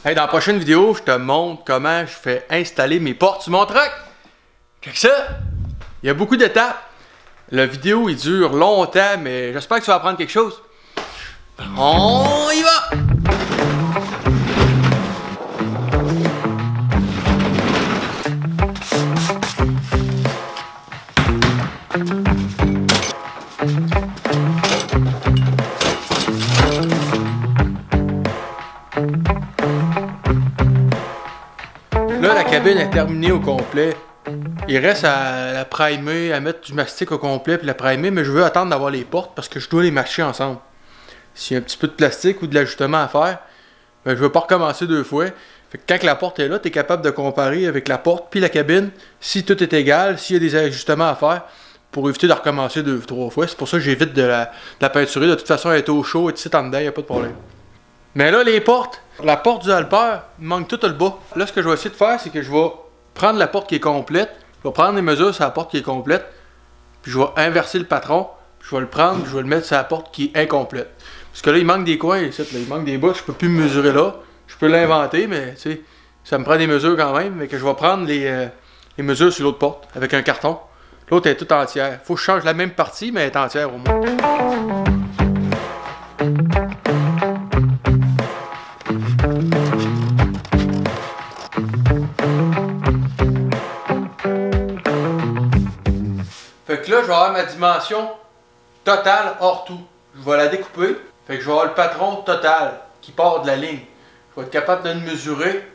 Hey, dans la prochaine vidéo, je te montre comment je fais installer mes portes sur mon truck. Fait que ça, il y a beaucoup d'étapes. La vidéo, il dure longtemps, mais j'espère que tu vas apprendre quelque chose. On y va! Là, la cabine est terminée au complet. Il reste à la primer, à mettre du mastic au complet puis la primer, mais je veux attendre d'avoir les portes parce que je dois les matcher ensemble. S'il y a un petit peu de plastique ou de l'ajustement à faire, ben, je veux pas recommencer deux fois. Fait que quand la porte est là, tu es capable de comparer avec la porte puis la cabine, si tout est égal, s'il y a des ajustements à faire, pour éviter de recommencer deux ou trois fois. C'est pour ça que j'évite de la peinturer. De toute façon, elle est au chaud et tu sais, en dedans, il n'y a pas de problème. Mais là, les portes, la porte du halper, il manque tout le bas. Là, ce que je vais essayer de faire, c'est que je vais prendre la porte qui est complète, je vais prendre les mesures sur la porte qui est complète, puis je vais inverser le patron, puis je vais le prendre, puis je vais le mettre sur la porte qui est incomplète. Parce que là, il manque des coins ici, là, il manque des bouts, je peux plus me mesurer là. Je peux l'inventer, mais tu sais, ça me prend des mesures quand même, mais que je vais prendre les mesures sur l'autre porte, avec un carton. L'autre est toute entière. Faut que je change la même partie, mais elle est entière au moins. Fait que là, je vais avoir ma dimension totale hors tout. Je vais la découper. Fait que je vais avoir le patron total qui part de la ligne. Je vais être capable de le mesurer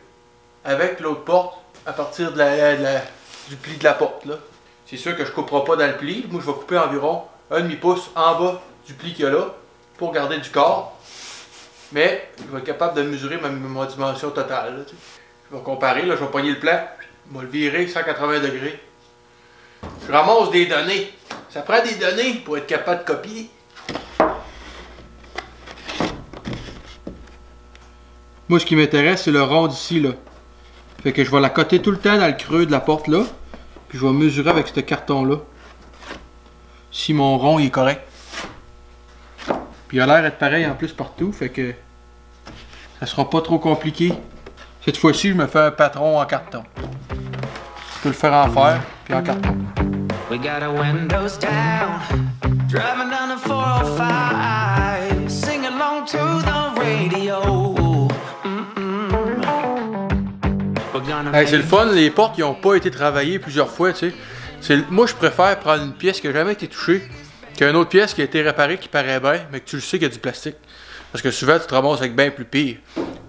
avec l'autre porte à partir du pli de la porte. C'est sûr que je ne couperai pas dans le pli. Moi, je vais couper environ 1,5 pouce en bas du pli qu'il y a là pour garder du corps. Mais je vais être capable de mesurer ma dimension totale. Là, je vais comparer. Là, je vais pogner le plan. Je vais le virer 180 degrés. Je ramasse des données. Ça prend des données pour être capable de copier. Moi, ce qui m'intéresse, c'est le rond d'ici, là. Fait que je vais la coter tout le temps dans le creux de la porte, là. Puis je vais mesurer avec ce carton-là. Si mon rond il est correct. Puis il a l'air d'être pareil en plus partout, fait que ça sera pas trop compliqué. Cette fois-ci, je me fais un patron en carton. Je peux le faire en fer, puis en carton. We got our windows down, driving down the 405, sing along to the radio. Hey, c'est le fun, les portes qui n'ont pas été travaillées plusieurs fois, tu sais. Moi, je préfère prendre une pièce qui n'a jamais été touchée qu'une autre pièce qui a été réparée qui paraît bien, mais que tu le sais qu'il y a du plastique. Parce que souvent, tu te ramasses avec bien plus pire.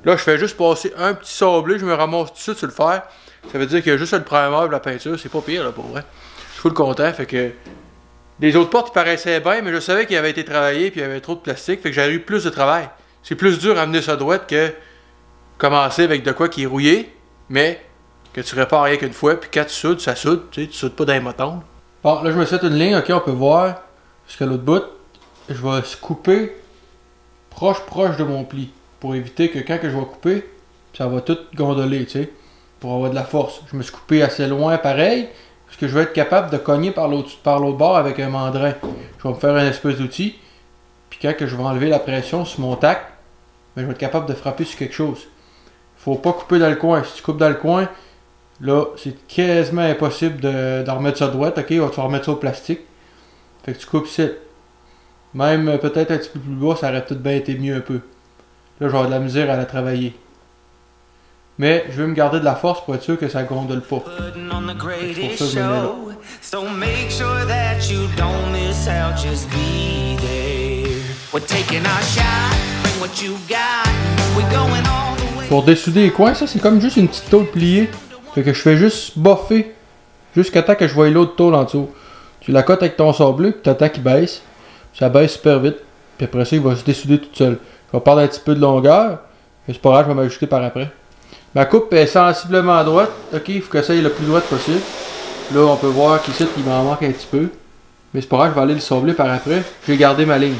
Là, je fais juste passer un petit sablé, je me ramasse tout de suite sur le fer. Ça veut dire qu'il y a juste le primer et la peinture, c'est pas pire, là, pour vrai. Je suis full content, fait que les autres portes, ils paraissaient bien, mais je savais qu'ils avaient été travaillés puis il y avait trop de plastique, fait que j'avais eu plus de travail. C'est plus dur à amener ça droite que commencer avec de quoi qui est rouillé, mais que tu répares rien qu'une fois, puis quand tu soudes, ça soude, tu sais, tu soudes pas dans les motons. Bon, là, je me set une ligne, ok, on peut voir jusqu'à l'autre bout. Je vais couper proche de mon pli, pour éviter que quand que je vais couper, ça va tout gondoler, tu sais, pour avoir de la force. Je me suis coupé assez loin, pareil, parce que je vais être capable de cogner par l'autre bord avec un mandrin. Je vais me faire une espèce d'outil, puis quand que je vais enlever la pression sur mon tac, ben, je vais être capable de frapper sur quelque chose. Faut pas couper dans le coin. Si tu coupes dans le coin, là, c'est quasiment impossible de remettre ça droite. Ok, on va te remettre ça au plastique. Fait que tu coupes ici. Même peut-être un petit peu plus bas, ça aurait peut-être bien été mieux un peu. Là, je vais avoir de la misère à la travailler. Mais je veux me garder de la force pour être sûr que ça gondole pas. C'est pour ça que je me mets là. Pour dessouder les coins, ça c'est comme juste une petite tôle pliée. Fait que je fais juste boffer jusqu'à temps que je voie l'autre tôle en dessous. Tu la cotes avec ton sablé, puis t'attends qu'il baisse. Ça baisse super vite. Puis après ça, il va se dessouder tout seul. Je vais perdre un petit peu de longueur. Mais c'est pas grave, je vais m'ajuster par après. Ma coupe est sensiblement droite. Ok, il faut que ça aille le plus droite possible. Là, on peut voir qu'ici, il m'en manque un petit peu. Mais c'est pas grave, je vais aller le sabler par après. J'ai gardé ma ligne.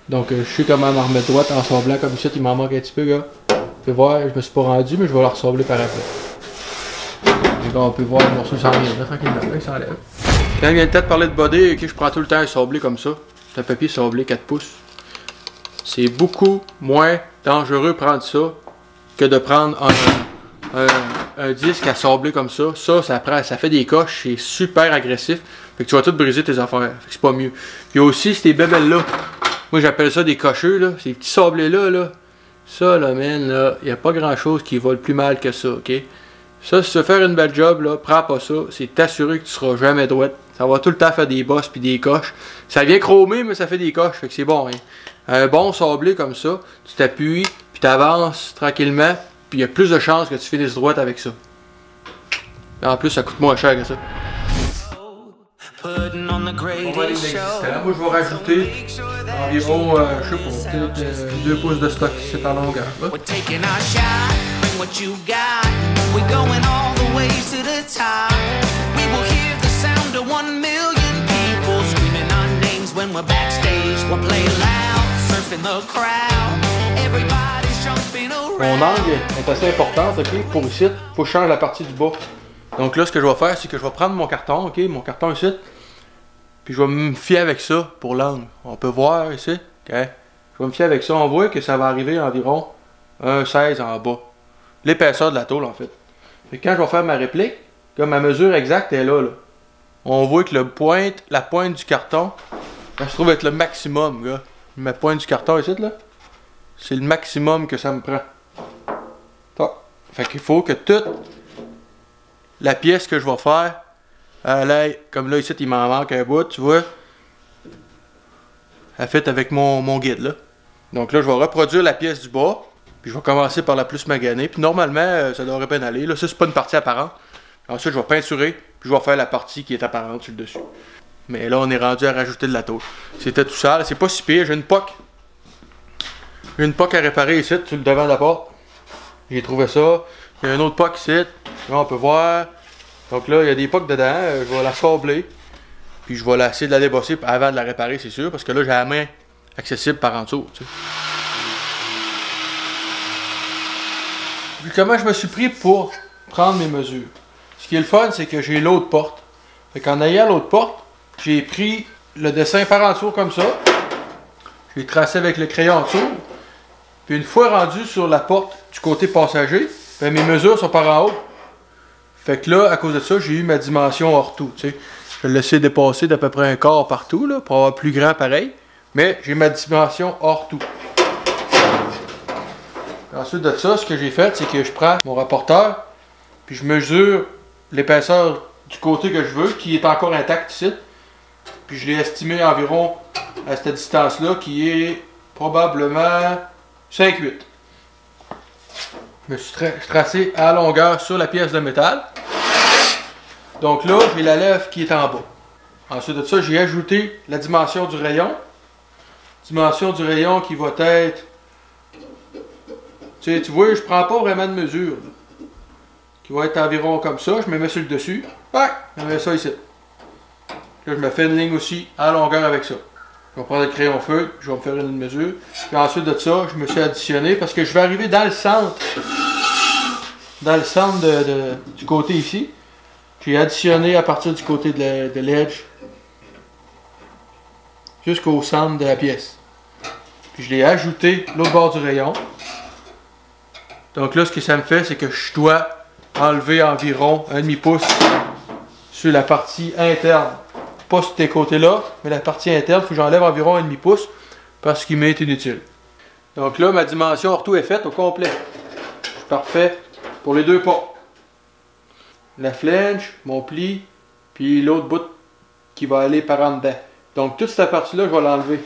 Donc, je sais comment me remettre droite en sablant comme ici, il m'en manque un petit peu, gars. Vous pouvez voir, je me suis pas rendu, mais je vais le ressabler par après. Et là, on peut voir le morceau s'enlève. Là, tranquillement, il s'enlève. Quand il vient de parler de body, okay, je prends tout le temps un sablé comme ça. C'est un papier sablé 4 pouces. C'est beaucoup moins dangereux prendre ça que de prendre un disque à sabler comme ça. Ça fait des coches, c'est super agressif. Fait que tu vas tout briser tes affaires. Fait que c'est pas mieux. Il y a aussi ces bébelles-là. Moi j'appelle ça des cocheux, là. Ces petits sablés-là, là. Ça, là, man, là, il n'y a pas grand-chose qui vole plus mal que ça, ok? Ça, si tu veux faire une belle job, là, prends pas ça. C'est t'assurer que tu seras jamais droite. Ça va tout le temps faire des bosses puis des coches. Ça vient chromé, mais ça fait des coches. Fait que c'est bon, hein. Un bon sablé comme ça, tu t'appuies, puis tu avances tranquillement, puis il y a plus de chances que tu finisses droite avec ça. Et en plus, ça coûte moins cher que ça. On va aller l'existant. Moi, je vais rajouter environ, je sais pas, peut-être 2 pouces de stock ici en longueur. Là. Mon angle est assez important, ok? Pour ici, il faut que je change la partie du bas. Donc là, ce que je vais faire, c'est que je vais prendre mon carton, ok? Mon carton ici. Puis je vais me fier avec ça pour l'angle. On peut voir ici, ok? Je vais me fier avec ça. On voit que ça va arriver environ 1,16 en bas. L'épaisseur de la tôle, en fait. Et quand je vais faire ma réplique, comme ma mesure exacte est là, là. On voit que la pointe du carton, ça se trouve être le maximum, gars. Ma pointe du carton ici, là, c'est le maximum que ça me prend. Fait qu'il faut que toute la pièce que je vais faire, elle aille, comme là, ici, il m'en manque un bout, tu vois. Elle fait avec mon guide, là. Donc là, je vais reproduire la pièce du bas. Puis je vais commencer par la plus maganée. Puis normalement, ça devrait bien aller. Là, ça, c'est pas une partie apparente. Ensuite, je vais peinturer. Puis je vais faire la partie qui est apparente sur le dessus. Mais là, on est rendu à rajouter de la tôle. C'était tout sale. C'est pas si pire. J'ai une poque. J'ai une poque à réparer ici, sur le devant de la porte. J'ai trouvé ça. Il y a un autre poque ici. Là, on peut voir. Donc là, il y a des poques dedans. Je vais la sabler. Puis je vais essayer de la débosser avant de la réparer, c'est sûr. Parce que là, j'ai la main accessible par en dessous. Tu sais. Puis comment je me suis pris pour prendre mes mesures. Ce qui est le fun, c'est que j'ai l'autre porte. Fait qu'en ayant l'autre porte, j'ai pris le dessin par en dessous comme ça. J'ai tracé avec le crayon en dessous. Puis une fois rendu sur la porte du côté passager, ben mes mesures sont par en haut. Fait que là, à cause de ça, j'ai eu ma dimension hors tout. Tu sais. Je l'ai laissé dépasser d'à peu près un quart partout, là, pour avoir plus grand pareil. Mais j'ai ma dimension hors tout. Ensuite de ça, ce que j'ai fait, c'est que je prends mon rapporteur, puis je mesure l'épaisseur du côté que je veux, qui est encore intact ici. Puis je l'ai estimé environ à cette distance-là, qui est probablement 5,8. Je me suis tracé à longueur sur la pièce de métal. Donc là, j'ai la lèvre qui est en bas. Ensuite de ça, j'ai ajouté la dimension du rayon. Dimension du rayon qui va être... Tu vois, je prends pas vraiment de mesure. Là. Qui va être environ comme ça. Je me mets sur le dessus. Je mets ça ici. Là, je me fais une ligne aussi à longueur avec ça. Je vais prendre le crayon feuille, je vais me faire une mesure. Puis ensuite de ça, je me suis additionné parce que je vais arriver dans le centre. Dans le centre du côté ici. J'ai additionné à partir du côté de l'edge. Jusqu'au centre de la pièce. Puis je l'ai ajouté l'autre bord du rayon. Donc là, ce que ça me fait, c'est que je dois enlever environ 1,5 pouce sur la partie interne. Pas sur tes côtés-là, mais la partie interne, il faut que j'enlève environ 1,5 pouce parce qu'il m'est inutile. Donc là, ma dimension ortho est faite au complet. C'est parfait pour les deux pas. La flange, mon pli, puis l'autre bout qui va aller par en dedans. Donc toute cette partie-là, je vais l'enlever.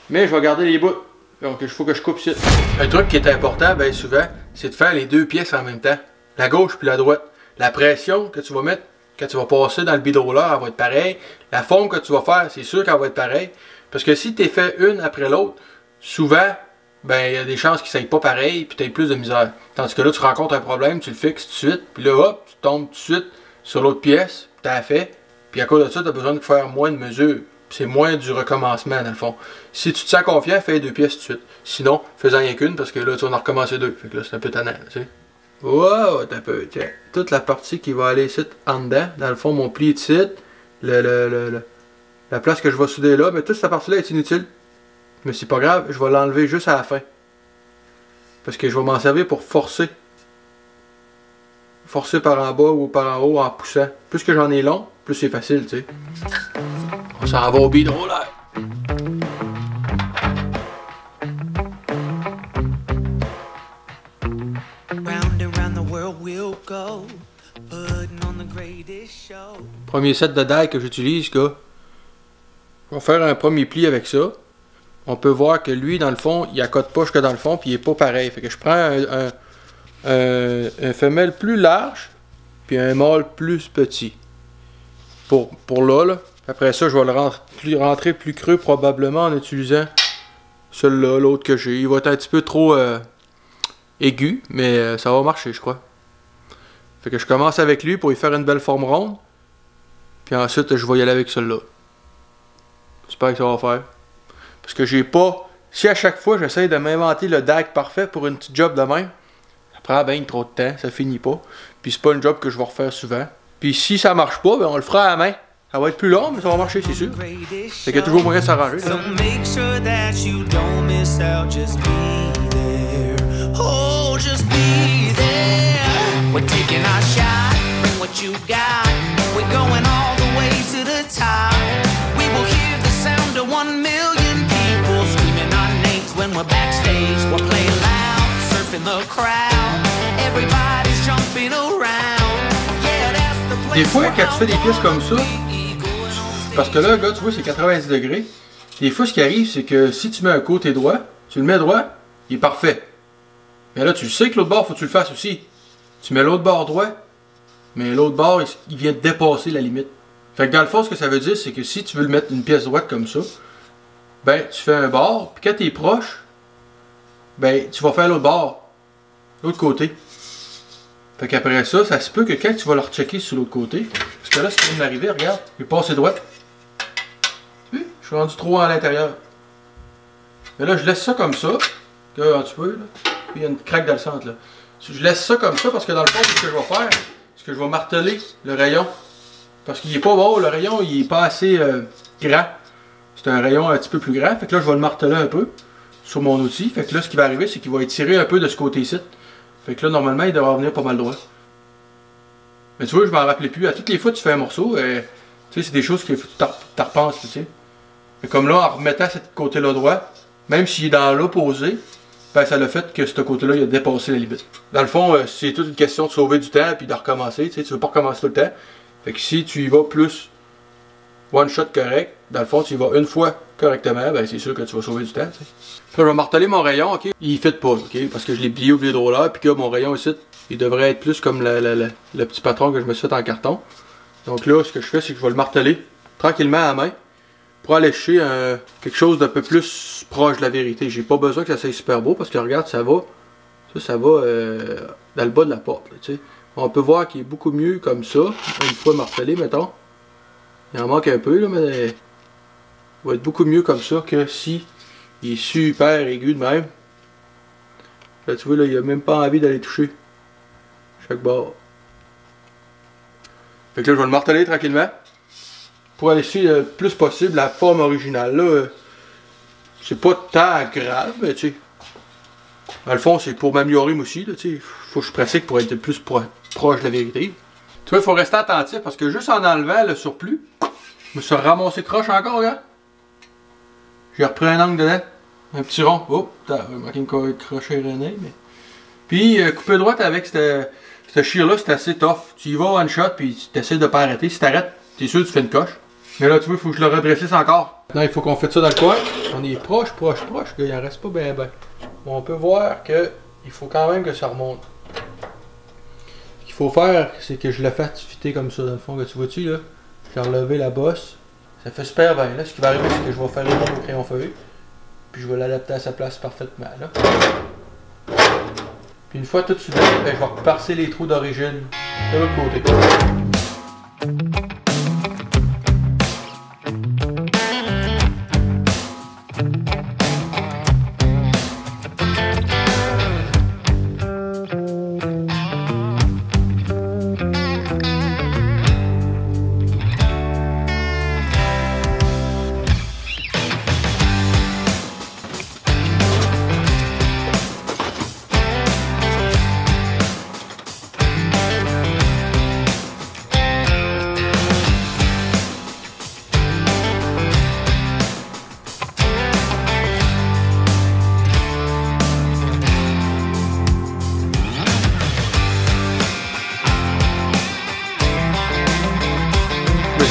Mais je vais garder les bouts. Donc il faut que je coupe ici. Un truc qui est important, bien souvent, c'est de faire les deux pièces en même temps. La gauche puis la droite. La pression que tu vas mettre, quand tu vas passer dans le bidroller, elle va être pareille. La forme que tu vas faire, c'est sûr qu'elle va être pareille. Parce que si tu es fait une après l'autre, souvent, ben il y a des chances qu'ils ne soient pas pareils puis tu aies plus de misère. Tandis que là, tu rencontres un problème, tu le fixes tout de suite, puis là, hop, tu tombes tout de suite sur l'autre pièce, tu as fait. Puis à cause de ça, tu as besoin de faire moins de mesures. C'est moins du recommencement dans le fond. Si tu te sens confiant, fais 2 pièces tout de suite. Sinon, fais-en rien qu'une parce que là, tu vas en recommencer 2. Fait que là, c'est un peu tannant, tu sais. Wow, t'as un peu. Tiens. Toute la partie qui va aller ici en dedans, dans le fond, mon pli est ici. La place que je vais souder là, mais toute cette partie-là est inutile. Mais c'est pas grave, je vais l'enlever juste à la fin. Parce que je vais m'en servir pour forcer. Forcer par en bas ou par en haut en poussant. Plus que j'en ai long, plus c'est facile, tu sais. On s'en va au bidroller. Premier set de dagues que j'utilise, gars. Je vais faire un premier pli avec ça. On peut voir que lui, dans le fond, il accote pas jusque dans le fond, puis il est pas pareil. Fait que je prends un femelle plus large, puis un mâle plus petit. Pour là. Après ça, je vais le rentrer plus creux probablement en utilisant celui-là, l'autre que j'ai. Il va être un petit peu trop aigu, mais ça va marcher, je crois. Fait que je commence avec lui pour y faire une belle forme ronde. Puis ensuite, je vais y aller avec celui-là. J'espère que ça va faire. Parce que j'ai pas... Si à chaque fois, j'essaie de m'inventer le dague parfait pour une petite job de même, ça prend bien trop de temps, ça finit pas. Puis c'est pas une job que je vais refaire souvent. Puis si ça marche pas, ben on le fera à la main. Ça va être plus long, mais ça va marcher, c'est sûr. Fait qu'il y a toujours moyen de s'arranger. We're taking our shot, bring what you got. We're going all the way to the top. We will hear the sound of 1 million people screaming our names when we're backstage. We're playing loud, surfing the crowd. Everybody's jumping around. Yeah, that's the place. Des fois, quand tu fais des pièces comme ça, parce que là, gars, tu vois, c'est 90 degrés. Des fois, ce qui arrive, c'est que si tu mets un côté droit, tu le mets droit, il est parfait. Mais là, tu sais que l'autre bord, faut que tu le fasses aussi. Tu mets l'autre bord droit, mais l'autre bord, il vient de dépasser la limite. Fait que dans le fond, ce que ça veut dire, c'est que si tu veux le mettre une pièce droite comme ça, ben, tu fais un bord, puis quand tu es proche, ben, tu vas faire l'autre bord, l'autre côté. Fait qu'après ça, ça se peut que quand tu vas le rechecker sur l'autre côté, parce que là, ce qui vient de m'arriver, regarde, il est passé droite. Tu vois, je suis rendu trop à l'intérieur. Mais là, je laisse ça comme ça, un petit peu, là, puis il y a une craque dans le centre, là. Je laisse ça comme ça parce que dans le fond, ce que je vais faire, c'est que je vais marteler le rayon. Parce qu'il est pas bon, le rayon il est pas assez grand. C'est un rayon un petit peu plus grand. Fait que là, je vais le marteler un peu sur mon outil. Fait que là, ce qui va arriver, c'est qu'il va étirer un peu de ce côté-ci. Fait que là, normalement, il devrait revenir pas mal droit. Mais tu vois, je m'en rappelais plus. À toutes les fois que tu fais un morceau, tu sais, c'est des choses que tu repenses, tu sais. Mais comme là, en remettant ce côté-là droit, même s'il est dans l'opposé, ben, ça a le fait que ce côté-là, il a dépassé la limite. Dans le fond, c'est toute une question de sauver du temps et de recommencer. Tu sais, tu veux pas recommencer tout le temps. Fait que si tu y vas plus one shot correct, dans le fond, tu y vas une fois correctement, ben c'est sûr que tu vas sauver du temps. Tu sais. Là, je vais marteler mon rayon, ok? Il ne fit pas, ok? Parce que je l'ai plié au bidroller, puis que mon rayon ici, il devrait être plus comme le petit patron que je me suis fait en carton. Donc là, ce que je fais, c'est que je vais le marteler tranquillement à la main. Pour aller chercher quelque chose d'un peu plus proche de la vérité. J'ai pas besoin que ça soit super beau parce que regarde, ça va dans le bas de la porte. Là, tu sais. On peut voir qu'il est beaucoup mieux comme ça. Une fois martelé, mettons. Il en manque un peu, là, mais il va être beaucoup mieux comme ça que si il est super aigu de même. Là, tu vois, là, il a même pas envie d'aller toucher chaque bord. Fait que là, je vais le marteler tranquillement. Pour aller chercher le plus possible la forme originale. Là, c'est pas tant grave, mais tu sais. Dans le fond, c'est pour m'améliorer moi aussi. Là, faut que je pratique pour être le plus proche de la vérité. Tu vois, il faut rester attentif parce que juste en enlevant le surplus, je me suis ramassé croche encore, regarde. J'ai repris un angle dedans. Un petit rond. Oh, t'as manqué une crochet René, mais. Puis, couper droite avec cette chire-là, c'est assez tough. Tu y vas one shot, puis tu essaies de pas arrêter. Si t'arrêtes, t'es sûr que tu fais une coche. Mais là, tu vois, il faut que je le redressisse encore. Non, il faut qu'on fasse ça dans le coin. On est proche, il en reste pas bien. On peut voir que il faut quand même que ça remonte. Ce qu'il faut faire, c'est que je le fasse fitter comme ça, dans le fond, que tu vois-tu, là. J'ai relevé la bosse. Ça fait super bien. Là, ce qui va arriver, c'est que je vais faire une au crayon feuille. Puis je vais l'adapter à sa place parfaitement, là. Puis une fois tout soudé, ben, je vais reparser les trous d'origine de l'autre côté.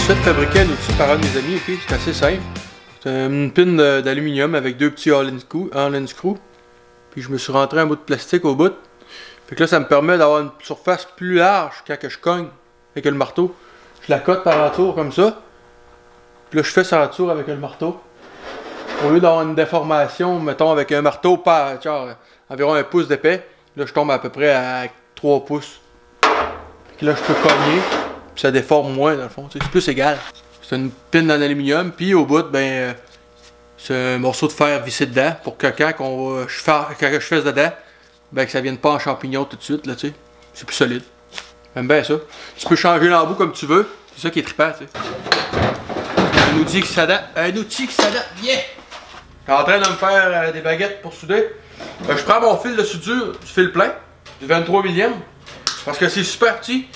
fait fabriquer un outil par un de mes amis, ok? C'est assez simple. C'est une pine d'aluminium avec deux petits Allen screw. Puis je me suis rentré un bout de plastique au bout. Fait que là, ça me permet d'avoir une surface plus large quand que je cogne avec le marteau. Je la cote par entour comme ça. Puis là, je fais ça entour avec le marteau. Au lieu d'avoir une déformation, mettons avec un marteau par genre environ 1 pouce d'épais, là, je tombe à peu près à 3 pouces. Puis là, je peux cogner. Puis ça déforme moins dans le fond. C'est plus égal. C'est une pine en aluminium. Puis au bout, ben, c'est un morceau de fer vissé dedans pour que quand je fasse dedans, ben que ça vienne pas en champignon tout de suite, là, tu sais. C'est plus solide. J'aime bien ça. Tu peux changer l'embout comme tu veux. C'est ça qui est trippant, tu sais. Un outil qui s'adapte. Un outil qui s'adapte bien. Je suis en train de me faire des baguettes pour souder. Je prends mon fil de soudure, du fil plein, du 23 mm. Parce que c'est super petit.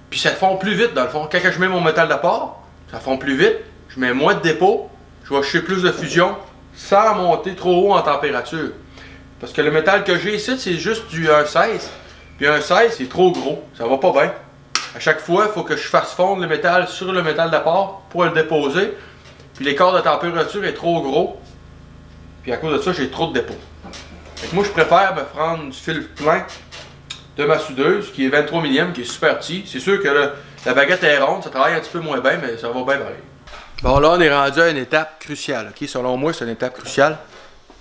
Puis ça fond plus vite dans le fond. Quand je mets mon métal d'apport, ça fond plus vite. Je mets moins de dépôt. Je vais chercher plus de fusion sans monter trop haut en température. Parce que le métal que j'ai ici, c'est juste du 1,16. Puis 1,16, c'est trop gros. Ça va pas bien. À chaque fois, il faut que je fasse fondre le métal sur le métal d'apport pour le déposer. Puis l'écart de température est trop gros. Puis à cause de ça, j'ai trop de dépôt. Fait que moi, je préfère me prendre du fil plein de ma soudeuse, qui est 23 mm, qui est super petit. C'est sûr que la baguette est ronde, ça travaille un petit peu moins bien, mais ça va bien pareil. Bon, là, on est rendu à une étape cruciale, ok? Selon moi, c'est une étape cruciale.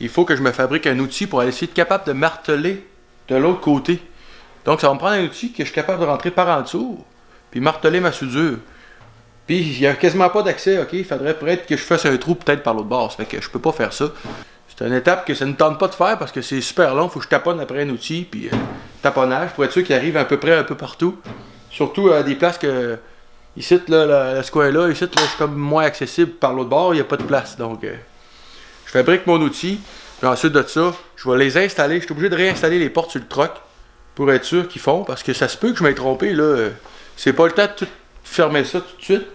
Il faut que je me fabrique un outil pour essayer d'être capable de marteler de l'autre côté. Donc, ça va me prendre un outil que je suis capable de rentrer par en dessous, puis marteler ma soudure. Puis, il n'y a quasiment pas d'accès, ok? Il faudrait peut-être que je fasse un trou peut-être par l'autre bord. Ça fait que je peux pas faire ça. C'est une étape que ça ne tente pas de faire parce que c'est super long. Il faut que je taponne après un outil, puis taponnage, pour être sûr qu'il arrive à peu près un peu partout. Surtout à des places que, ici, là, ce coin-là, ici, là, je suis comme moins accessible par l'autre bord, il n'y a pas de place. Donc, je fabrique mon outil, puis ensuite de ça, je vais les installer. Je suis obligé de réinstaller les portes sur le troc pour être sûr qu'ils font, parce que ça se peut que je m'aie trompé, là. C'est pas le temps de tout fermer ça tout de suite.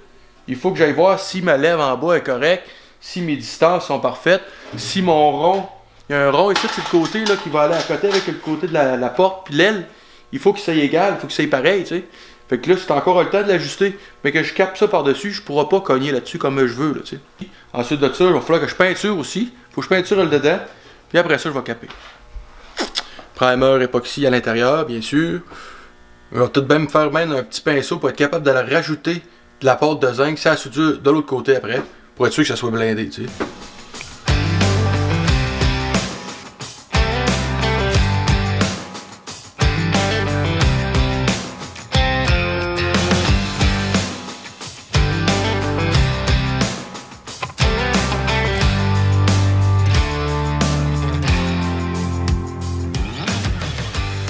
Il faut que j'aille voir si ma lèvre en bas est correcte, si mes distances sont parfaites, si mon rond, il y a un rond ici, c'est le côté là, qui va aller à côté avec le côté de la porte, puis l'aile, il faut qu'il soit égal, il faut que ça soit pareil, tu sais. Fait que là, c'est encore le temps de l'ajuster, mais que je capte ça par-dessus, je pourrai pas cogner là-dessus comme je veux, là, tu sais. Ensuite de ça, il va falloir que je peinture aussi, il faut que je peinture le dedans, puis après ça, je vais caper. Primer époxy à l'intérieur, bien sûr. Je vais tout de même faire même un petit pinceau pour être capable de la rajouter de la pâte de zinc, ça soudure de l'autre côté après, pour être sûr que ça soit blindé, tu sais.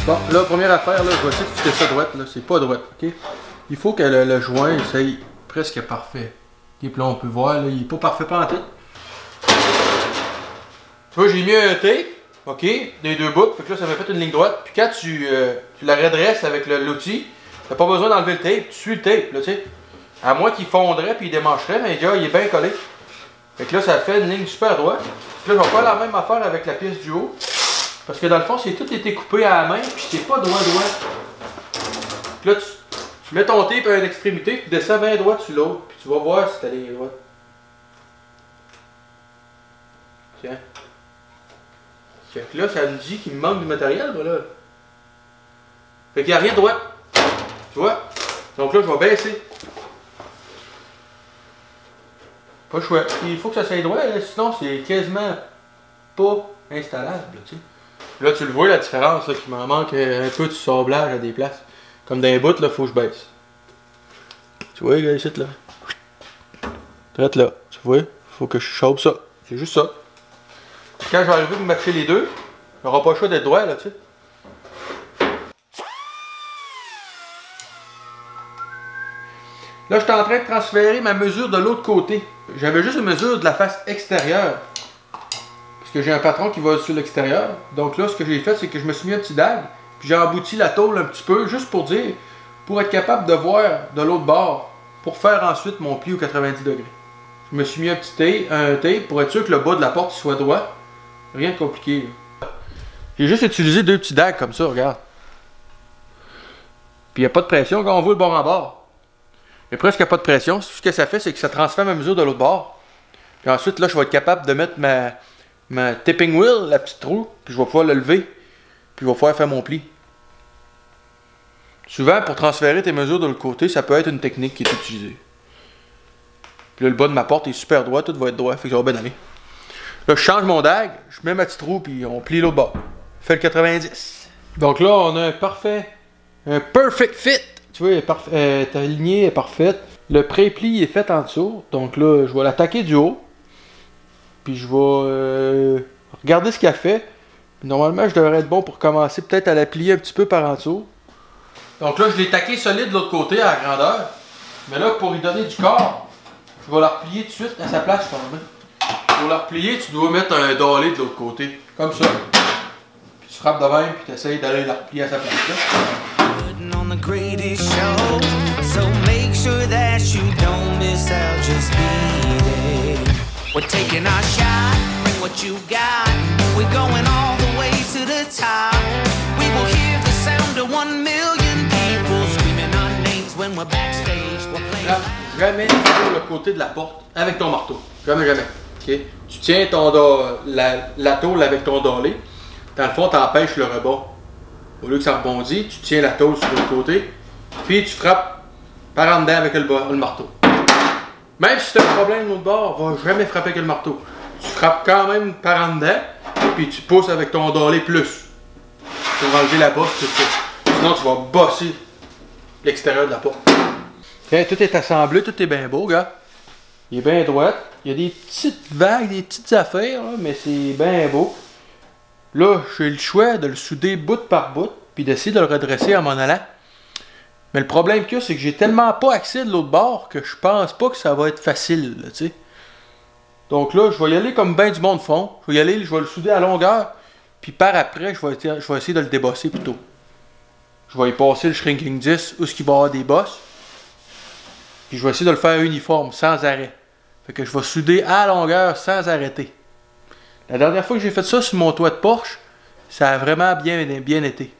Bon, là, première affaire, là, je vais essayer de fitter ça droite, là, c'est pas droite, ok? Il faut que le joint, il soit presque parfait. Et puis là, on peut voir, là, il est pas parfait pas en tête. Tu vois, j'ai mis un tape, ok, des deux bouts, fait que là, ça m'a fait une ligne droite. Puis quand tu la redresses avec l'outil, t'as pas besoin d'enlever le tape, tu suis le tape, là, tu sais. À moins qu'il fondrait puis il démancherait, mais déjà, il est bien collé. Fait que là, ça fait une ligne super droite. Puis là, je vais faire la même affaire avec la pièce du haut. Parce que dans le fond, c'est tout été coupé à la main, puis c'est pas droit. Puis là, tu mets ton tape à une extrémité, puis tu descends bien droit sur l'autre, puis tu vas voir si ta ligne est droite. Tiens. Fait que là, ça me dit qu'il me manque du matériel, voilà. Fait qu'il n'y a rien de droit. Tu vois? Donc là, je vais baisser. Pas le choix. Il faut que ça soit droit, là, sinon c'est quasiment pas installable, tu sais. Là, tu le vois, la différence, là, qu'il m'en manque un peu de sablage à des places. Comme dans les bouts, là, faut que je baisse. Tu vois, gars, ici, là. Traite là. Tu vois, faut que je chope ça. C'est juste ça. Quand je vais arriver à matcher les deux, il n'y aura pas le choix d'être droit, là, tu sais. Là, je suis en train de transférer ma mesure de l'autre côté. J'avais juste une mesure de la face extérieure. Parce que j'ai un patron qui va sur l'extérieur. Donc là, ce que j'ai fait, c'est que je me suis mis un petit dague. Puis j'ai embouti la tôle un petit peu, juste pour dire, pour être capable de voir de l'autre bord, pour faire ensuite mon pli aux 90 degrés. Je me suis mis un petit tape pour être sûr que le bas de la porte soit droit. Rien de compliqué. J'ai juste utilisé deux petits dagues comme ça, regarde. Puis il n'y a pas de pression quand on voit le bord en bord. Il y a presque pas de pression. Ce que ça fait, c'est que ça transfère ma mesure de l'autre bord. Puis ensuite, là, je vais être capable de mettre ma tipping wheel, la petite roue, puis je vais pouvoir le lever, puis je vais pouvoir faire mon pli. Souvent, pour transférer tes mesures de l'autre côté, ça peut être une technique qui est utilisée. Puis là, le bas de ma porte est super droit, tout va être droit, fait que ça va bien aller. Là, je change mon dag, je mets ma petite roue, puis on plie l'autre bord. Fait le 90. Donc là, on a un perfect fit. Tu vois, ta lignée est parfaite. Le pré-pli est fait en dessous. Donc là, je vais l'attaquer du haut. Puis je vais regarder ce qu'elle fait. Puis normalement, je devrais être bon pour commencer peut-être à la plier un petit peu par en dessous. Donc là, je l'ai taqué solide de l'autre côté à la grandeur. Mais là, pour y donner du corps, je vais la replier tout de suite à sa place, je pense. Pour la replier, tu dois mettre un dallé de l'autre côté. Comme ça. Puis tu frappes de même, puis tu essayes d'aller la replier à sa place. Là. On the greatest show, so make sure that you don't miss out. Just be there. We're taking our shot, bring what you got. We're going all the way to the top. We will hear the sound of 1 million people screaming our names when we're backstage. We're playing. Là, jamais sur le côté de la porte avec ton marteau. Jamais, jamais. Okay? Tu tiens la tôle avec ton dallé. Dans le fond, tu empêches le rebond. Au lieu que ça rebondit, tu tiens la tôle sur le côté, puis tu frappes par en dedans avec le marteau. Même si tu as un problème de l'autre bord, on va jamais frapper avec le marteau. Tu frappes quand même par en dedans, puis tu pousses avec ton dallé plus. Pour enlever la bosse, tout ça. Sinon, tu vas bosser l'extérieur de la porte. Okay, tout est assemblé, tout est bien beau, gars. Il est bien droit. Il y a des petites vagues, des petites affaires, là, mais c'est bien beau. Là, j'ai le choix de le souder bout par bout, puis d'essayer de le redresser en m'en allant. Mais le problème qu'il y a, c'est que j'ai tellement pas accès de l'autre bord que je pense pas que ça va être facile, tu sais. Donc là, je vais y aller comme ben du monde fond. Je vais y aller, je vais le souder à longueur, puis par après, je vais essayer de le débosser plutôt. Je vais y passer le shrinking disc où il va y avoir des bosses. Puis je vais essayer de le faire uniforme, sans arrêt. Fait que je vais souder à longueur sans arrêter. La dernière fois que j'ai fait ça sur mon toit de Porsche, ça a vraiment bien été.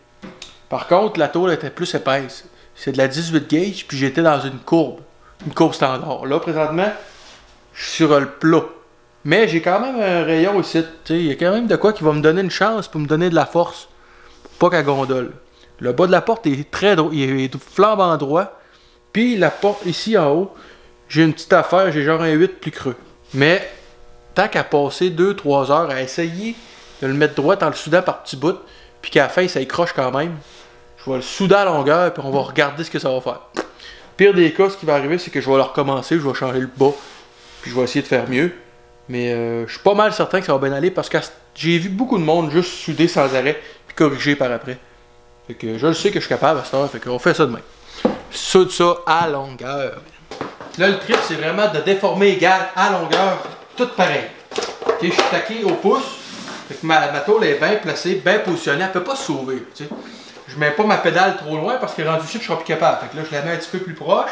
Par contre, la tôle était plus épaisse. C'est de la 18 gauge, puis j'étais dans une courbe standard. Là, présentement, je suis sur le plat. Mais j'ai quand même un rayon ici. Il y a quand même de quoi qui va me donner une chance pour me donner de la force. Pas qu'à gondole. Le bas de la porte est très droit, il est flambant droit. Puis la porte ici en haut, j'ai une petite affaire, j'ai genre un 8 plus creux. Mais tant qu'à passer 2-3 heures à essayer de le mettre droit en le soudant par petits bouts, puis qu'à la fin ça écroche quand même, je vais le souder à longueur, puis on va regarder ce que ça va faire. Pire des cas, ce qui va arriver, c'est que je vais le recommencer, je vais changer le bas, puis je vais essayer de faire mieux. Mais je suis pas mal certain que ça va bien aller, parce que j'ai vu beaucoup de monde juste souder sans arrêt, puis corriger par après. Fait que je le sais que je suis capable à cette heure, fait qu'on fait ça demain. Soude ça à longueur. Là, le trip, c'est vraiment de déformer égal à longueur, tout pareil. Okay, je suis taqué au pouce, fait que ma tôle est bien placée, bien positionnée, elle peut pas se sauver. Tu sais. Je mets pas ma pédale trop loin parce que rendu ici, je serai plus capable. Fait que là, je la mets un petit peu plus proche.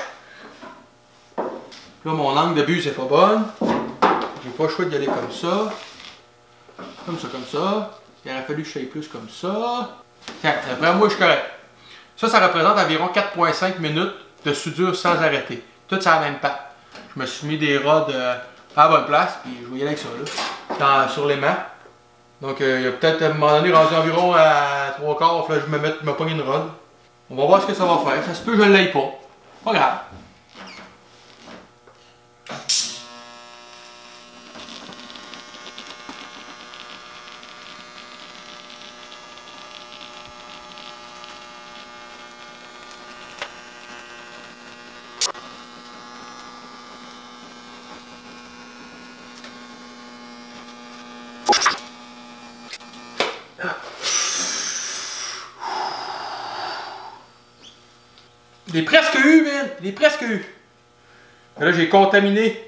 Là, mon angle de but, c'est pas bonne. J'ai pas le choix d'y aller comme ça. Comme ça. Il aurait fallu que je fasse plus comme ça. Après, moi, je suis correct. Ça représente environ 4,5 minutes de soudure sans arrêter. Tout ça à la même patte. Je me suis mis des rods à la bonne place, puis je vais y aller avec ça, là. Sur l'aimant. Donc, il y a peut-être à un moment donné rendu environ à 3/4, là, je me pogne une rod. On va voir ce que ça va faire. Ça se peut que je ne l'aille pas. Pas grave. Je l'ai presque eu, man! Je l'ai presque eu! Mais là, j'ai contaminé.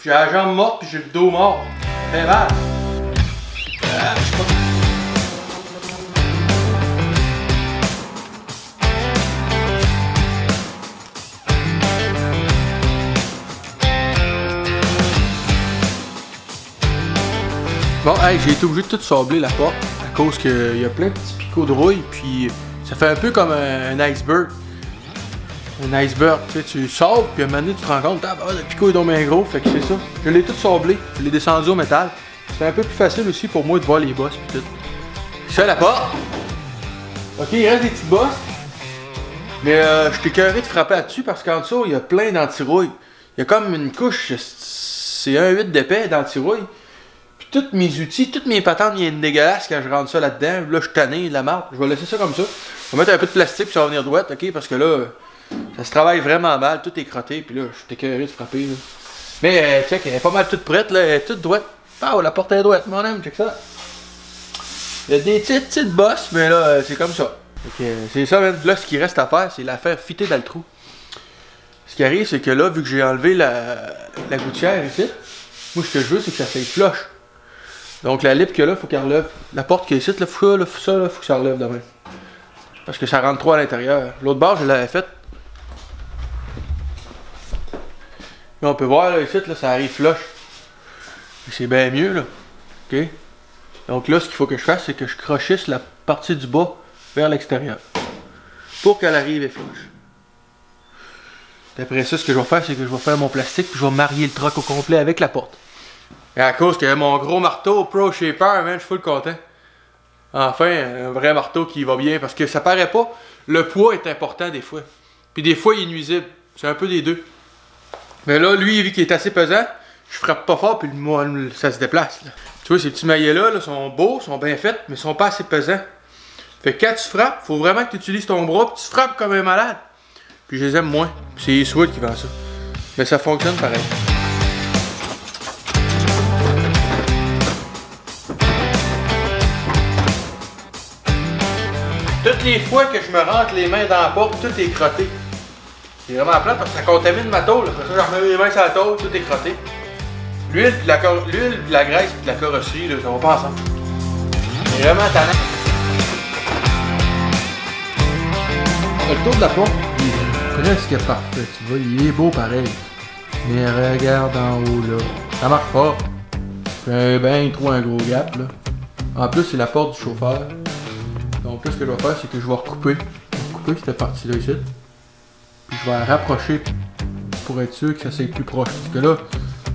J'ai la jambe morte, puis j'ai le dos mort. Ça fait mal. Bon, hey, j'ai été obligé de tout sabler la porte à cause qu'il y a plein de petits picots de rouille, puis ça fait un peu comme un iceberg. Un iceberg, tu sais, tu sables, puis à un moment donné, tu te rends compte, ah, le picot est donc bien gros, fait que c'est ça. Je l'ai tout sablé, je l'ai descendu au métal. C'est un peu plus facile aussi pour moi de voir les bosses, puis tout. Je fais la porte. Ok, il reste des petites bosses. Mais je t'ai écœuré de frapper là-dessus parce qu'en dessous, il y a plein d'antirouilles. Il y a comme une couche, c'est 1,8 d'épais d'antirouilles. Puis tous mes outils, toutes mes patentes viennent dégueulasses quand je rentre ça là-dedans. Là, je suis tanné de la marde. Je vais laisser ça comme ça. Je vais mettre un peu de plastique puis ça va venir droit, ok? Parce que là, ça se travaille vraiment mal. Tout est crotté. Puis là, je t'ai écœuré de frapper. Là. Mais check, elle est pas mal toute prête. Là. Elle est toute droite. Ah, la porte est droite, mon homme, check ça. Il y a des petites bosses, mais là, c'est comme ça. C'est ça, même. Là, ce qui reste à faire, c'est la faire fitter dans le trou. Ce qui arrive, c'est que là, vu que j'ai enlevé la gouttière ici, moi, ce que je veux, c'est que ça fasse flush. Donc, la lip qu'il y a là, faut qu'elle relève. La porte qui est ici, là, faut que ça relève demain. Parce que ça rentre trop à l'intérieur. L'autre barre, je l'avais faite. Là, on peut voir, là, ici, là, ça arrive flush. C'est bien mieux, là. OK? Donc là, ce qu'il faut que je fasse, c'est que je crochisse la partie du bas vers l'extérieur. Pour qu'elle arrive et flush. Après ça, ce que je vais faire, c'est que je vais faire mon plastique puis je vais marier le troc au complet avec la porte. Et à cause que mon gros marteau Pro Shaper, man, je suis full content. Enfin, un vrai marteau qui va bien parce que ça paraît pas. Le poids est important des fois. Puis des fois, il est nuisible. C'est un peu des deux. Mais là, lui, vu qu'il est assez pesant, je frappe pas fort puis moi, ça se déplace. Là. Tu vois, ces petits maillets-là sont beaux, sont bien faits, mais sont pas assez pesants. Fait que quand tu frappes, faut vraiment que tu utilises ton bras puis tu frappes comme un malade. Puis je les aime moins. C'est Sweat qui vend ça. Mais ça fonctionne pareil. Toutes les fois que je me rentre les mains dans la porte, tout est crotté. C'est vraiment plate parce que ça contamine ma tôle. Après ça, je remets les mains sur la tôle, tout est crotté. L'huile, la graisse et la carrosserie, là, ça va pas ensemble. C'est vraiment tannant. Le tour de la porte, il est presque parfait, tu vois, il est beau pareil. Mais regarde en haut là, ça marche pas. J'ai ben trop un gros gap là. En plus, c'est la porte du chauffeur. Donc là, ce que je vais faire, c'est que je vais recouper. Cette partie-là ici. Puis je vais la rapprocher pour être sûr que ça soit plus proche. Parce que là,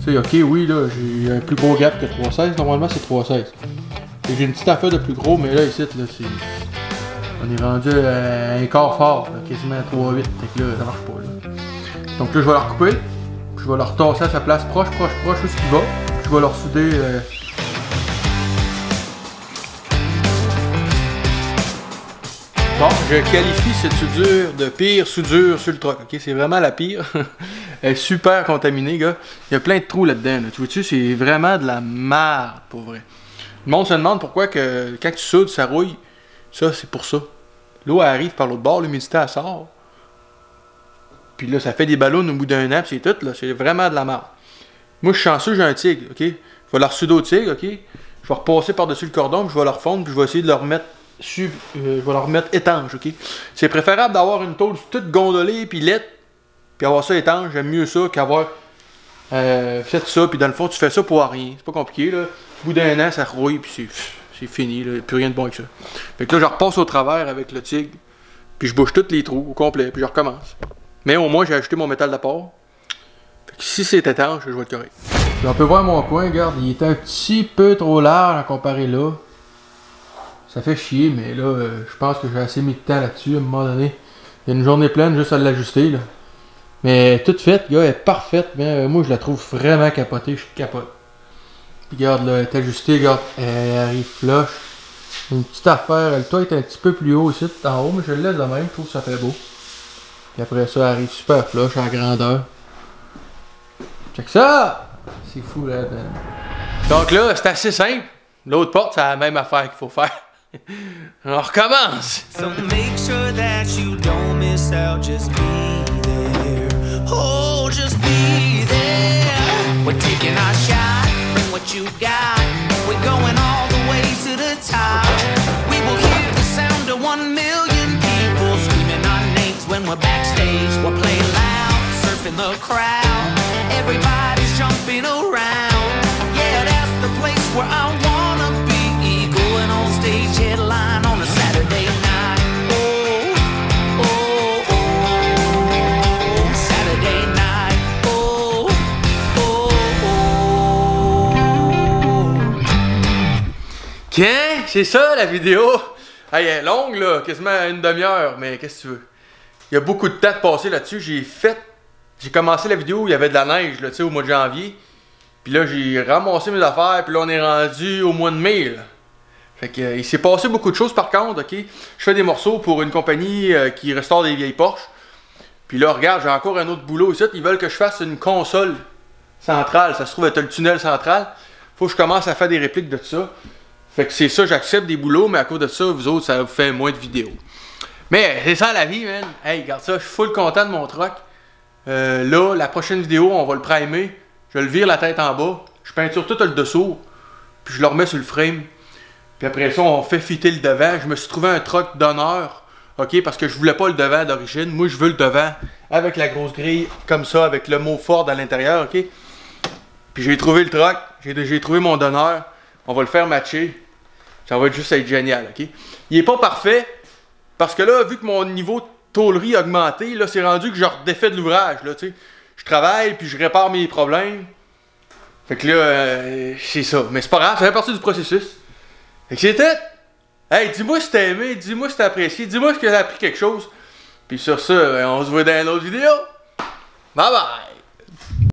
tu sais, ok, oui, là, j'ai un plus gros gap que 3,16. Normalement, c'est 3,16. Et j'ai une petite affaire de plus gros, mais là, ici, là, c'est. On est rendu à un quart fort, là, quasiment à 3,8. Fait que là, ça marche pas, là. Donc là, je vais la recouper. Puis je vais la retasser à sa place proche, où ce qu'il va. Puis je vais la ressouder. Bon, je qualifie cette soudure de pire soudure sur le truck. Ok, c'est vraiment la pire. Elle est super contaminée, gars. Il y a plein de trous là-dedans. Là. Tu vois-tu, c'est vraiment de la merde, pour vrai. Le monde se demande pourquoi que quand tu soudes, ça rouille. Ça, c'est pour ça. L'eau arrive par l'autre bord, l'humidité, elle sort. Puis là, ça fait des ballons au bout d'un an, c'est tout. Là, c'est vraiment de la merde. Moi, je suis chanceux, j'ai un tigre, ok? Je vais la ressouder au tigre, ok? Je vais repasser par-dessus le cordon, puis je vais la refondre, puis je vais essayer de le remettre. Je vais la remettre étanche, ok? C'est préférable d'avoir une tôle toute gondolée puis laite, puis avoir ça étanche. J'aime mieux ça qu'avoir fait ça, puis dans le fond, tu fais ça pour rien. C'est pas compliqué, là. Au bout d'un an, ça rouille, puis c'est fini, là. Plus rien de bon avec ça. Fait que là, je repasse au travers avec le tigre, puis je bouche tous les trous au complet, puis je recommence. Mais au moins, j'ai ajouté mon métal d'apport. Fait que si c'est étanche, je vais être correct. Puis on peut voir mon coin, regarde, il est un petit peu trop large à comparer là. Ça fait chier, mais là, je pense que j'ai assez mis de temps là-dessus à un moment donné. Il y a une journée pleine juste à l'ajuster, là. Mais toute faite, gars, elle est parfaite. Mais moi, je la trouve vraiment capotée. Je capote. Puis regarde, là, elle est ajustée, regarde. Elle arrive flush. Une petite affaire. Le toit est un petit peu plus haut aussi, en haut, mais je le laisse de même. Je trouve que ça fait beau. Puis après ça, elle arrive super flush à la grandeur. Check ça! C'est fou, là. Donc là, c'est assez simple. L'autre porte, c'est la même affaire qu'il faut faire. On recommence. So make sure that you don't miss out. Just be there. Oh, just be there. We're taking our shot. Bring what you got. We're going all the way to the top. We will hear the sound of 1 million people screaming our names when we're backstage. We're playing loud, surfing the crowd. Everybody's jumping around. Yeah, that's the place where I wanna be. Going on stage headline on a Saturday night. Oh, oh, oh. Qu'un? C'est ça la vidéo? Hey, elle est longue là, quasiment une demi-heure, mais qu'est-ce que tu veux? Il y a beaucoup de temps de passer là-dessus. J'ai commencé la vidéo, il y avait de la neige là, tu sais, au mois de janvier. Puis là, j'ai ramassé mes affaires, puis là, on est rendu au mois de mai là. Fait que, il s'est passé beaucoup de choses par contre, ok? Je fais des morceaux pour une compagnie qui restaure des vieilles Porsche. Puis là, regarde, j'ai encore un autre boulot ici. Ils veulent que je fasse une console centrale. Ça se trouve être le tunnel central. Faut que je commence à faire des répliques de ça. Fait que c'est ça, j'accepte des boulots, mais à cause de ça, vous autres, ça vous fait moins de vidéos. Mais c'est ça la vie, man. Hey, regarde ça, je suis full content de mon truck. Là, la prochaine vidéo, on va le primer. Je le vire la tête en bas. Je peinture tout le dessous. Puis je le remets sur le frame. Puis après ça, on fait fitter le devant. Je me suis trouvé un truck d'honneur. Ok, parce que je voulais pas le devant d'origine. Moi, je veux le devant avec la grosse grille comme ça, avec le mot Ford à l'intérieur, ok? Puis j'ai trouvé le truck. J'ai trouvé mon donneur. On va le faire matcher. Ça va juste être génial, ok? Il est pas parfait. Parce que là, vu que mon niveau de tôlerie a augmenté, là, c'est rendu que je redéfais de l'ouvrage, là, tu sais. Je travaille, puis je répare mes problèmes. Fait que là, c'est ça. Mais c'est pas grave, ça fait partie du processus. Fait que c'est tout. Hey, dis-moi si t'as aimé, dis-moi si t'as apprécié, dis-moi si t'as appris quelque chose. Puis sur ça, on se voit dans une autre vidéo. Bye bye!